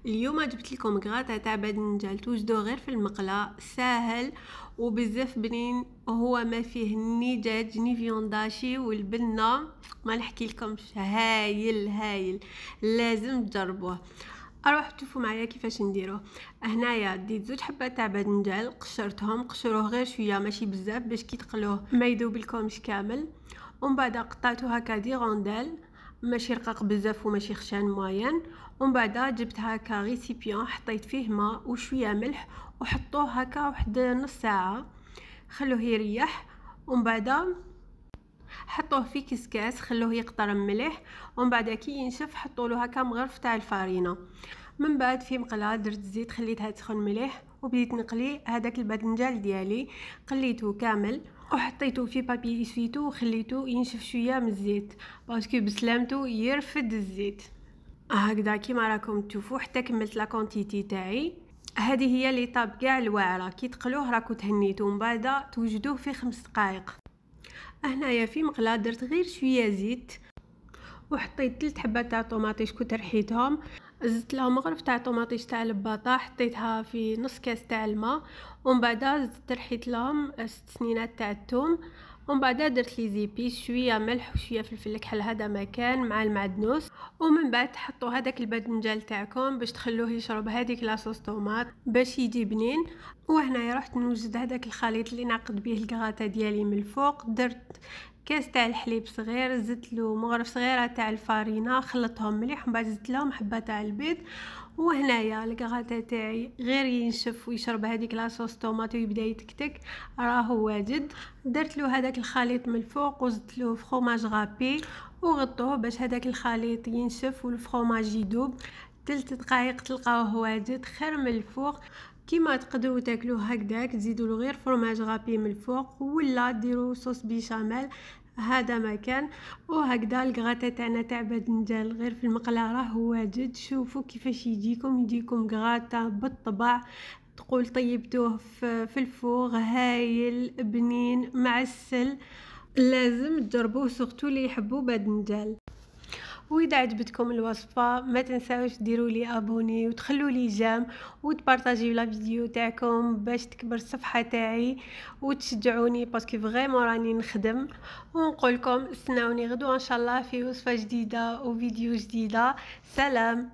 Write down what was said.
اليوم جبت لكم غراتا تاع باذنجان توجدوه غير في المقله، ساهل وبزاف بنين. هو ما فيه ني دجاج ني فيونداشي، والبنه ما نحكي لكمش، هايل هايل، لازم تجربوه. اروح تشوفوا معايا كيفاش نديروه. هنايا ديت زوج حبات تاع باذنجان، قشروه غير شويه ماشي بزاف باش كي تقلوه ما يذوب لكمش كامل. ومن بعد قطعته هكا دي غوندال، ماشي رقيق بزاف وماشي خشان موين. ومن بعد جبت هكا ريسيبيون، حطيت فيه ماء وشويه ملح وحطوه هكا واحد نص ساعه، خلوه يريح. ومن بعد حطوه في كسكاس، خلوه يقطر ملح. ومن بعد كي ينشف حطوا له هكا مغرف تاع الفارينه. من بعد في مقله درت الزيت، خليتها تسخن مليح وبديت نقلي هذاك الباذنجان ديالي، قليته كامل وحطيته في بابي اسويتو وخليته ينشف شويه من الزيت باسكو بسلامته يرفد الزيت. هكذا كيما راكم تشوفوا حتى كملت لا كونتيتي تاعي. هذه هي لي طاب كاع الواعره، كي تقلوه راكو تهنيتو من بعد توجدوه في 5 دقائق. هنايا في مقله درت غير شويه زيت وحطيت 3 حبات تاع طوماطيش كنت رحيتهم، زدت لهم مغرف تاع طوماطيش تاع الباطا، حطيتها في نص كاس تاع الماء. ومن بعد زدت رحيت لهم 6 سنينات تاع الثوم. ومن بعد درت لي زيبيس، شويه ملح وشويه فلفل كحل، هذا مكان مع المعدنوس. ومن بعد تحطوا هذاك الباذنجان تاعكم باش تخلوه يشرب هذيك لاصوص طوماط باش يجي بنين. وهنايا رحت نوجد هذاك الخليط اللي نعقد به الكغاتا ديالي من الفوق. درت كاس تاع الحليب صغير، زدت له مغرف صغيره تاع الفارينه، خلطتهم مليح، ومن بعد زدت لهم حبه تاع البيض. وهنايا الكغاتا تاعي غير ينشف ويشرب هذيك لاصوص طوماطو ويبدا يتكتك، راهو واجد. درت له هذاك الخليط من الفوق وزدت له فرماج غابي وغطوه باش هذاك الخليط ينشف والفرماج يذوب. 3 دقائق تلقاوه واجد خير من الفوق. كيما تقدروا تاكلوه هكذاك، تزيدوا له غير فرماج غابي من الفوق ولا ديروا صوص بيشاميل، هذا مكان. وهكذا الكغاتا تاعنا تاع باذنجان غير في المقله راه واجد. شوفوا كيفاش يجيكم كغاتا بالطبع، تقول طيبتوه في الفوغ، هايل بنين معسل، لازم تجربوه سورتو اللي يحبوا باذنجان. واذا عجبتكم الوصفه ما تنساوش ديروا لي ابوني وتخلوا لي جام وتبارطاجيو لا فيديو تاعكم باش تكبر الصفحه تاعي وتشجعوني باسكو فريمون راني نخدم. ونقول لكم استناوني غدوه ان شاء الله في وصفه جديده وفيديو جديده. سلام.